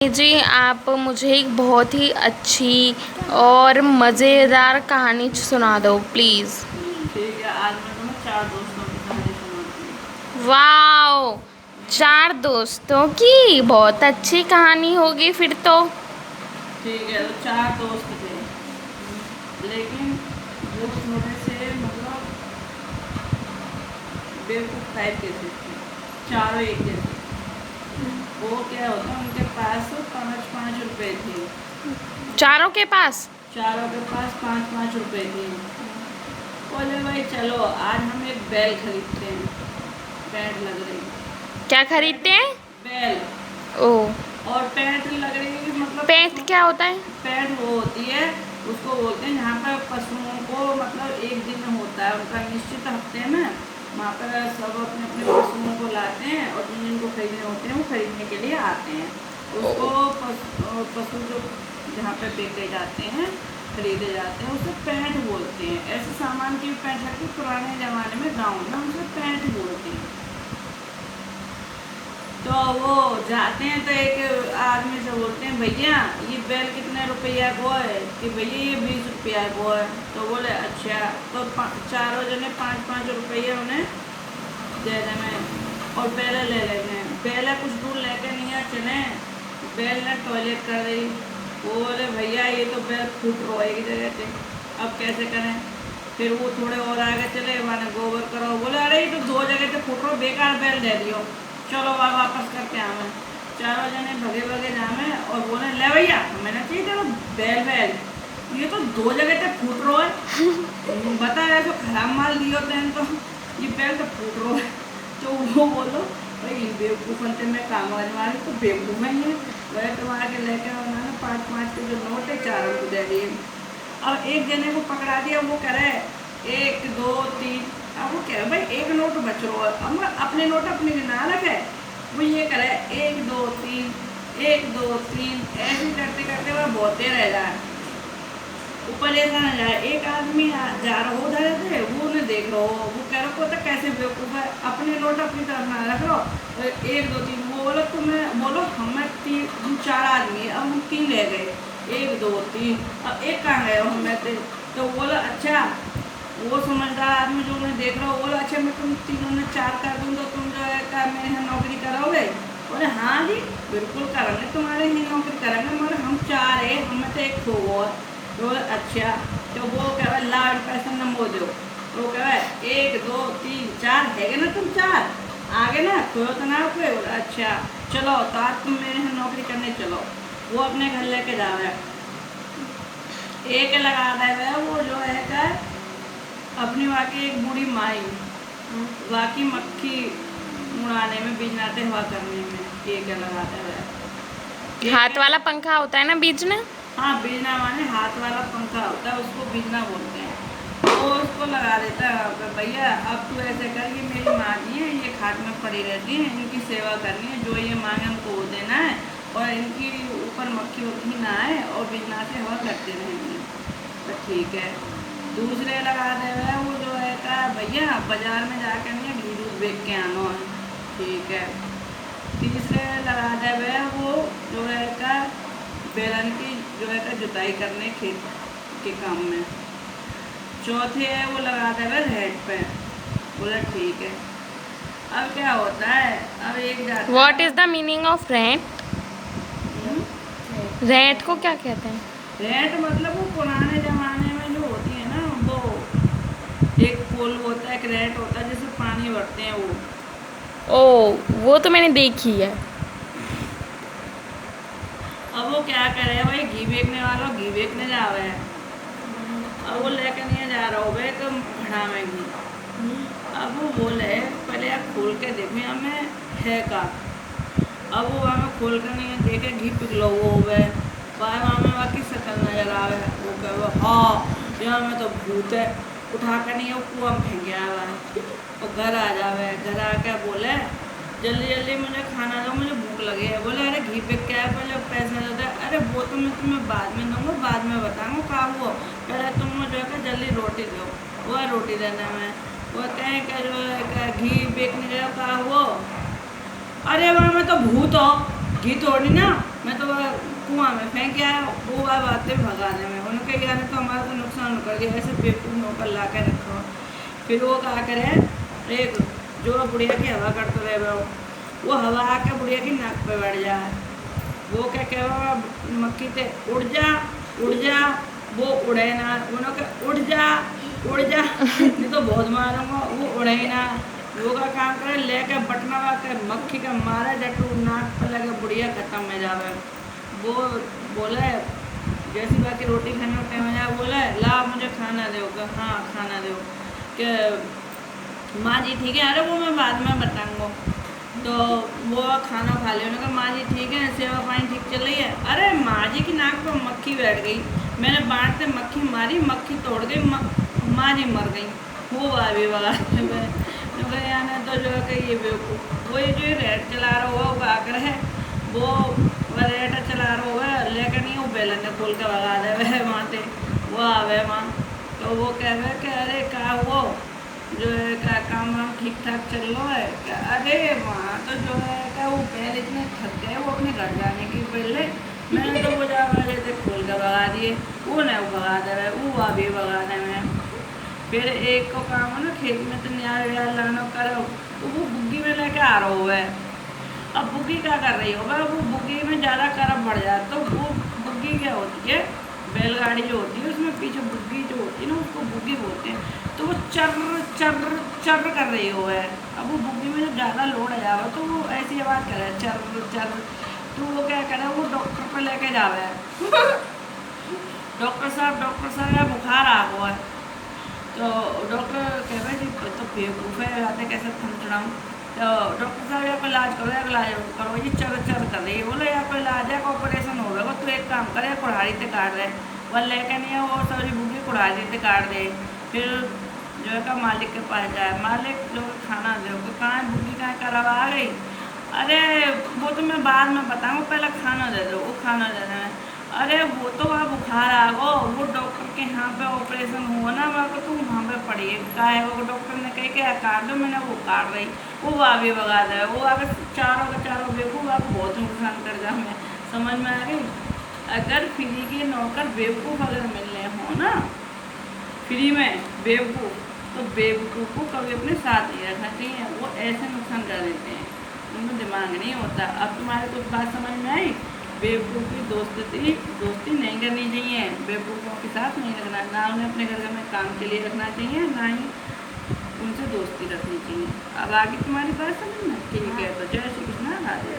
जी आप मुझे एक बहुत ही अच्छी और मज़ेदार कहानी सुना दो प्लीज़। ठीक है, आज मैं तुम्हें चार दोस्तों की कहानी सुनाती हूँ। वाओ, 4 दोस्तों की बहुत अच्छी कहानी होगी फिर तो। ठीक है, तो चार दोस्त थे, लेकिन वो थोड़े से मतलब बेवकूफ़ टाइप के थे। चारों एक जैसे। वो क्या होता, उनके पास 5-5 रुपए थे। चारों के पास? चारों के पास 5-5 रुपए थे। बोले भाई चलो आज हम एक बैल खरीदते हैं। पैंट लग रही। क्या खरीदते हैं? बैल। ओ, और पैंट लग रही है कि मतलब पेट क्या होता है? पैंट वो होती है, उसको बोलते हैं जहाँ पर पशुओं को मतलब एक दिन होता है उनका निश्चित हफ्ते में, वहाँ पर सब अपने अपने पशुओं को लाते हैं और जिनको खरीदने होते हैं वो खरीदने के लिए आते हैं। उसको पशु जो जहाँ पर बेचे जाते हैं, खरीदे जाते हैं, उसे पैंट बोलते हैं। ऐसे सामान की पैंट लगती है, पुराने ज़माने में गाँव में उसे पैंट बोलते हैं। तो वो जाते हैं तो एक आदमी से बोलते हैं भैया ये बैल कितने रुपया को है? कि भैया ये 20 रुपया को है। तो बोले अच्छा। तो चारों जने 5-5 रुपये उन्हें दे देने और बैले ले लेने। बैले कुछ दूर लेके नहीं चले, बैल ने टॉयलेट कर दी। वो बोले भैया ये तो बैल फूट रो एक जगह से, अब कैसे करें? फिर वो थोड़े और आगे चले, मैंने गोबर करो। बोले अरे ये तो 2 जगह से फूट रो, बेकार बैल दे दियो, चलो वापस करके आवे। चारों जने भगे भगे जामे और बोले ले भैया मैंने चाहिए चलो बैल बैल ये तो 2 जगह से फूट रो है। बता रहे तो खराब माल दियो तेन, तो ये बैल तो फूट रो है। तो वो बोलो भाई बेवकूफ़ अंत में काम वाली तो बेवकूफ़ ही है। वह तुम्हारा के लेकर उन्होंने 5-5 के जो नोट है चारों को दे दिए। अब एक जने को पकड़ा दिया, वो कह रहे 1 2 3। अब वो कह रहे भाई एक नोट बच रो है, अब अपने नोट अपने गिना रखे। वो ये करे 1 2 3 1 2 3 ऐसे करते करते वह बहुते रह जाए, ऊपर ऐसा न जाए। एक आदमी जा रहा हो उधर से, वो उन्हें देख रहा हो, वो कह रहा होता कैसे बेवकूफ़ है, अपने नोट अपनी तरफ ना रख लो। 1 2 3 वो बोलो तुम्हें बोलो हमें 4 आदमी अब हम 3 ले गए, 1 2 3 अब एक कहाँ गए हो हमें थे। तो बोला अच्छा। वो समझदार आदमी जो उन्हें देख रहा हो बोला अच्छा मैं तुम तीनों में 4 कर दूँ तो तुम जो है मेरे यहाँ नौकरी करोगे? बोले हाँ जी बिल्कुल करेंगे, तुम्हारे ही नौकरी करेंगे, मगर हम 4 है, हमें तो 1 खो और। तो बोले अच्छा। तो वो कह रहा ला पैसा नंबो दो। तो कह रहा 1 2 3 4 है ना, तुम 4 आगे ना खोयो तो ना खोए। बोला अच्छा चलो तो आज तुम मेरे यहाँ नौकरी करने चलो। वो अपने घर लेके जा रहा है। एक लगा रहा है वो जो है अपनी वाकई एक बूढ़ी माई, वाकई मक्खी उड़ाने में बिजनाते हवा करने में एक लगाता है। हाथ वाला पंखा होता है ना बीजने? हाँ बीजना माने हाथ वाला पंखा होता है, उसको बीजना बोलते हैं। वो उसको लगा देता है भैया अब तू ऐसे कर, ये मेरी माँ जी है, ये खाट में पड़ी रहती है, इनकी सेवा करनी है, जो ये मांगे हमको वो देना है और इनकी ऊपर मक्खी वक्खी ना आए और बिजना से हवा करते रहेंगे। तो ठीक है। दूसरे लगा दे रहे वो जो है का भैया बाजार में जाकर नहीं घी दूध बेच के आना है। ठीक है। तीसरे लगा दे रहे वो जो है का बेलन की जो है का जुताई करने खेत के काम में। चौथे है वो लगा दे रहे रेट पे। बोला ठीक है। अब क्या होता है, अब एक जाता what is the meaning of rent? Rent को क्या कहते हैं? रेट मतलब वो पुराने जमाने में जो होती है ना, वो एक पुल होता है, एक रेट होता है जिससे पानी भरते हैं वो। ओ, वो तो मैंने देखी है। अब वो क्या करे भाई, घी बेचने वाला घी बेचने जा रहे हैं। अब वो लेकर नहीं जा रहा हो भाई तो भड़ा में घी। अब वो बोले पहले आप खोल के देखो हमें है का। अब वो हमें खोल कर नहीं देखे, घी पिघलो वो हो गए बाहर, हमें बाकी शक्ल नजर आ रहा है। वो कहे हाँ यहाँ में तो भूत है, उठा कर नहीं वो कुआं में फेंक गया हुआ है। और घर आ जावे, घर आके बोले जल्दी जल्दी मुझे खाना दो, मुझे भूख लगी है। बोले अरे घी पे क्या है, पहले पैसा दो दे। अरे वो तो मैं तुम्हें बाद में दूँगा, बाद में बताऊँगा का वो, पहले तुम मुझे का जल्दी रोटी दो। वो रोटी देने में वो कहें कि जो है घी बेचने गया का वो, अरे वहाँ में तो भूत हो, घी तोड़नी ना मैं तो वह कुआं में फेंक आया, वो बात बातें भगाने में उनके यार तो हमारा तो नुकसान कर दिया, ऐसे बेवकूफ़ नौकर ला के रखो। फिर वो क्या करे, एक जो बुढ़िया की हवा करते रहे वो हवा आके बुढ़िया की नाक पे बैठ जाए। वो क्या कहे मक्खी ते उड़ जा, वो उड़े ना, उन्होंने कहा उड़ जा नहीं तो बहुत मारूंगा, वो उड़े ही ना। वो का काम करे लेके बटना के मक्खी का मारे जटू नाक पे लगे बुढ़िया खत्म में जावे। वो बोले जैसी बाकी रोटी खाने का टाइम आया, बोले ला मुझे खाना दो। हाँ खाना दो कि माँ जी ठीक है, अरे वो मैं बाद में बताऊँगा। तो वो खाना खा लिया, उन्होंने कहा माँ जी ठीक है, सेवा पानी ठीक चल रही है। अरे माँ जी की नाक पर मक्खी बैठ गई, मैंने बाँट से मक्खी मारी, मक्खी तोड़ गई, माँ जी मर गई। वो भाभी वाला यानी तो जो है कि ये बेवकूफ़ वो ये जो रेट चला रहा हुआ वो आकर है, वो रेट चला रहा हुआ लेकर नहीं, वो बेलन ने खोल के भगा दे वह वहाँ से वो आवे वहाँ। तो वो कह रहे कि अरे क्या वो जो है क्या काम वाम ठीक ठाक चल रहा है क्या? अरे वहाँ तो जो है क्या वो बैल इतने थक गए, वो अपने घर जाने की पहले मैंने तो वो जा जैसे खोल कर भगा दिए, वो नहीं वो भगा दे रहे, वो अभी भगाने में। फिर एक को काम है ना खेत में तो न्याय व्याय लाना करो, तो वो बुग्गी में लेके आ रहा हुआ है। अब बुग्गी क्या कर रही होगा, वो बुग्गी में ज़्यादा करब बढ़ जाए तो वो बुग्गी क्या होती है, बैलगाड़ी जो होती है उसमें पीछे बुग्गी जो होती है ना उसको बुग्गी बोलते हैं। तो वो चर कर रही हो है। अब वो बुग्गी में जब ज़्यादा लोड आ जाए तो वो ऐसी आवाज़ करे चर। तो वो क्या करे, वो डॉक्टर पर लेके जावे डॉक्टर साहब या बुखार आ गया है। तो डॉक्टर कह रहे जी तो बेवकूफ़ है आते कैसे थमचड़ाऊँ। तो डॉक्टर साहब यहाँ पर इलाज करो ये चर कर रही है। बोले यहाँ पर इलाज है ऑपरेशन हो गया, तो एक काम करे कुल्हाड़ी से काट रहे वह लेके नहीं है, वो सारी बुग्गी कुल्हाड़ी से काट दे। फिर जो है का मालिक के पास जाए, मालिक जो खाना दे तो कहाँ बुग्गी कहाँ करवा आ गई। अरे वो तो मैं बाद में बताऊँ, पहले खाना दे दो, वो खाना दे देना। अरे वो तो वहाँ बुखार आ गो, वो डॉक्टर के यहाँ पे ऑपरेशन हुआ ना वहाँ को, तुम वहाँ पे पड़ी का है। वो डॉक्टर ने कही कि काट दो, मैंने वो काट रही, वो वहाँ भी भगा दे। वो अगर चारों के चारों बेवकूफ़ आपको बहुत नुकसान कर जा। मैं समझ में आ गई। अगर फ्री के नौकर बेवकूफ़ अगर मिलने हो ना फ्री में बेवकूफ़, तो बेवकूफ़ को कभी अपने साथ नहीं रखना चाहिए, वो ऐसे नुकसान कर देते हैं, उनको दिमाग नहीं होता। अब तुम्हारे कुछ बात समझ में आई। बेवकूफ़ की दोस्ती नहीं करनी चाहिए, बेवकूफ़ों के साथ नहीं रखना, ना उन्हें अपने घर में काम के लिए रखना चाहिए, ना ही उनसे दोस्ती रखनी चाहिए। अब आगे तुम्हारी बात समझना ठीक है, तो जय श्री कृष्ण राधे।